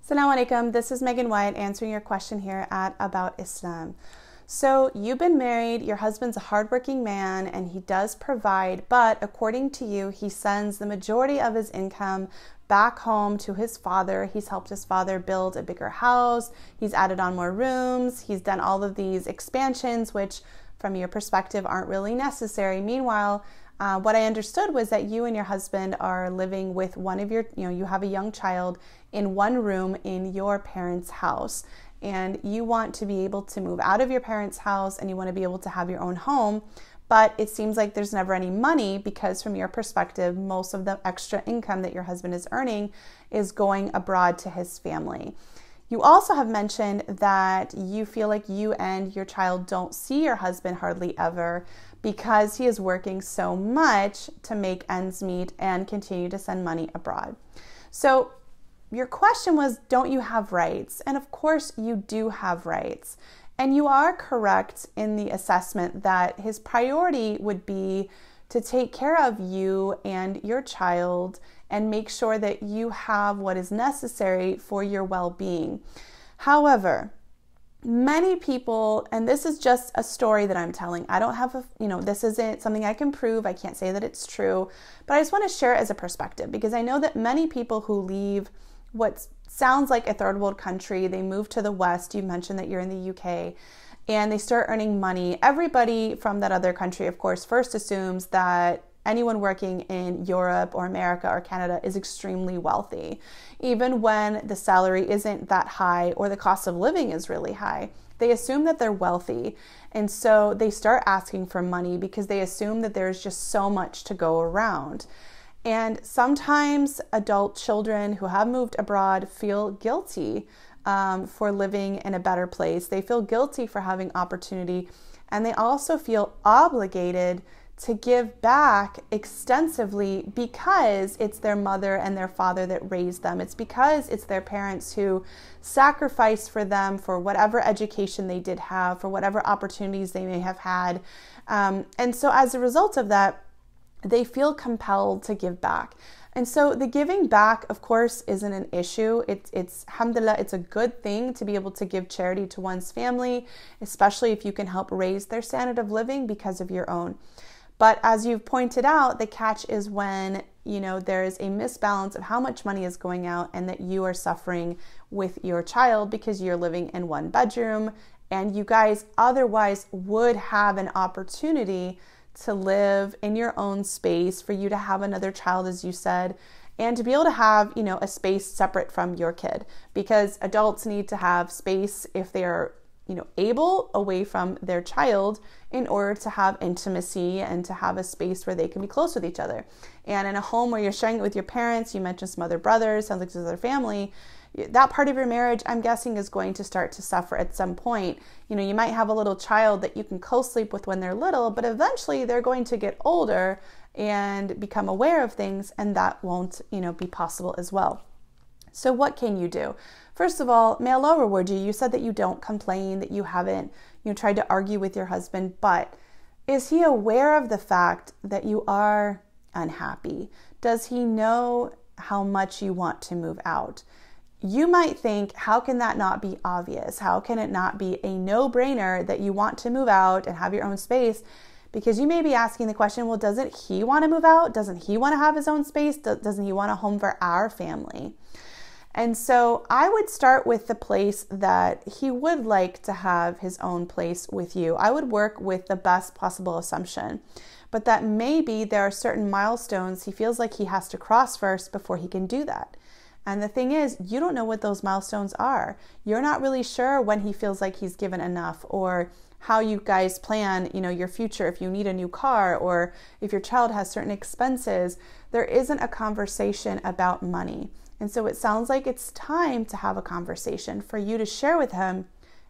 Assalamu alaikum. This is Megan Wyatt answering your question here at About Islam. So you've been married, your husband's a hardworking man and he does provide, but according to you, he sends the majority of his income back home to his father. He's helped his father build a bigger house. He's added on more rooms. He's done all of these expansions, which from your perspective aren't really necessary. Meanwhile, what I understood was that you and your husband are living with one of your, you have a young child in one room in your parents' house, and you want to be able to move out of your parents' house and you want to be able to have your own home, but it seems like there's never any money because from your perspective, most of the extra income that your husband is earning is going abroad to his family. You also have mentioned that you feel like you and your child don't see your husband hardly ever because he is working so much to make ends meet and continue to send money abroad. So your question was, don't you have rights? And of course you do have rights. And you are correct in the assessment that his priority would be to take care of you and your child and make sure that you have what is necessary for your well-being. However, many people, and this is just a story that I'm telling, I don't have this isn't something I can prove. I can't say that it's true, but I just want to share it as a perspective because I know that many people who leave what sounds like a third world country, they move to the West. You mentioned that you're in the UK, and they start earning money. Everybody from that other country, of course, first assumes that anyone working in Europe or America or Canada is extremely wealthy, even when the salary isn't that high or the cost of living is really high. They assume that they're wealthy, and so they start asking for money because they assume that there's just so much to go around. And sometimes adult children who have moved abroad feel guilty for living in a better place. They feel guilty for having opportunity, and they also feel obligated to give back extensively because it's their mother and their father that raised them. It's because it's their parents who sacrificed for them for whatever education they did have, for whatever opportunities they may have had. And so as a result of that, they feel compelled to give back. And so the giving back, of course, isn't an issue. It's alhamdulillah, it's a good thing to be able to give charity to one's family, especially if you can help raise their standard of living because of your own. But as you've pointed out, the catch is when, there is a misbalance of how much money is going out and that you are suffering with your child because you're living in one bedroom and you guys otherwise would have an opportunity to live in your own space, for you to have another child, as you said, and to be able to have, a space separate from your kid, because adults need to have space if they are, able away from their child in order to have intimacy and to have a space where they can be close with each other. And in a home where you're sharing it with your parents, you mentioned some other brothers, sounds like there's other family, that part of your marriage, I'm guessing, is going to start to suffer at some point. You might have a little child that you can co-sleep with when they're little, but eventually they're going to get older and become aware of things, and that won't, be possible as well. So what can you do? First of all, may Allah reward you. You said that you don't complain, that you haven't, tried to argue with your husband, but is he aware of the fact that you are unhappy? Does he know how much you want to move out? You might think, how can that not be obvious? How can it not be a no-brainer that you want to move out and have your own space? Because you may be asking the question, well, doesn't he want to move out? Doesn't he want to have his own space? Doesn't he want a home for our family? And so I would start with the place that he would like to have his own place with you. I would work with the best possible assumption, but that maybe there are certain milestones he feels like he has to cross first before he can do that. And the thing is, you don't know what those milestones are. You're not really sure when he feels like he's given enough, or how you guys plan, your future, if you need a new car or if your child has certain expenses. There isn't a conversation about money. And so it sounds like it's time to have a conversation for you to share with him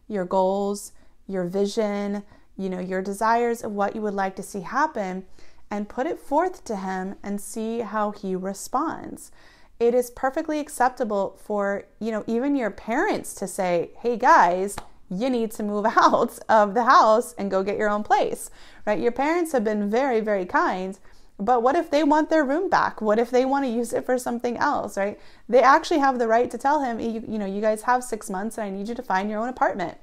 your goals, your vision, your desires of what you would like to see happen, and put it forth to him and see how he responds. It is perfectly acceptable for, even your parents to say, hey guys, you need to move out of the house and go get your own place, right? Your parents have been very, very kind But what if they want their room back? What if they want to use it for something else, right? They actually have the right to tell him, you guys have 6 months and I need you to find your own apartment.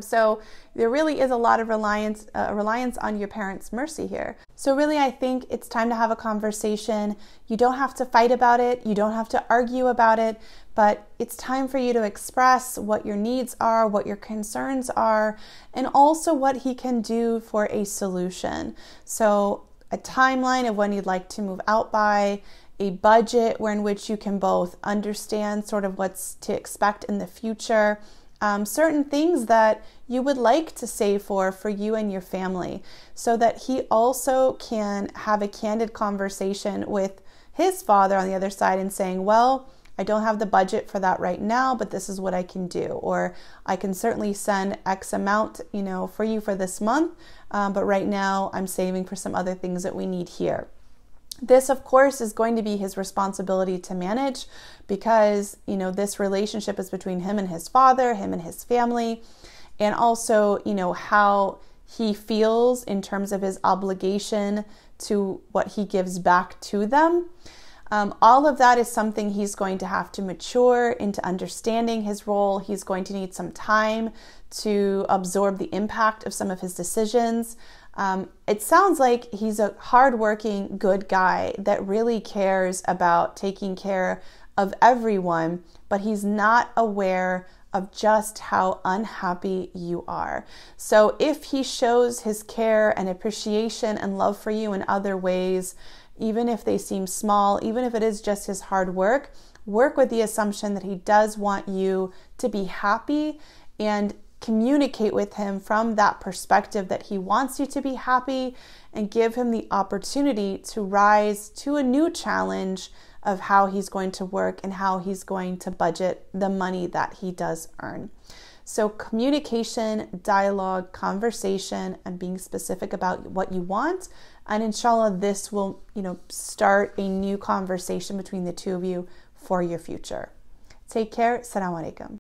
So there really is a lot of reliance on your parents' mercy here. So really, I think it's time to have a conversation. You don't have to fight about it. You don't have to argue about it, but it's time for you to express what your needs are, what your concerns are, and also what he can do for a solution. So a timeline of when you'd like to move out by, a budget in which you can both understand sort of what's to expect in the future, certain things that you would like to save for you and your family, so that he also can have a candid conversation with his father on the other side and saying, well, I don't have the budget for that right now, but this is what I can do. Or I can certainly send X amount, for you for this month, but right now I'm saving for some other things that we need here. This, of course, is going to be his responsibility to manage because, this relationship is between him and his father, him and his family, and also, how he feels in terms of his obligation to what he gives back to them. All of that is something he's going to have to mature into understanding his role. He's going to need some time to absorb the impact of some of his decisions. It sounds like he's a hardworking, good guy that really cares about taking care of everyone, but he's not aware of just how unhappy you are. So if he shows his care and appreciation and love for you in other ways, even if they seem small, even if it is just his hard work with the assumption that he does want you to be happy, and communicate with him from that perspective that he wants you to be happy, and give him the opportunity to rise to a new challenge of how he's going to work and how he's going to budget the money that he does earn. So communication, dialogue, conversation, and being specific about what you want. And inshallah, this will, start a new conversation between the two of you for your future. Take care. Assalamu alaikum.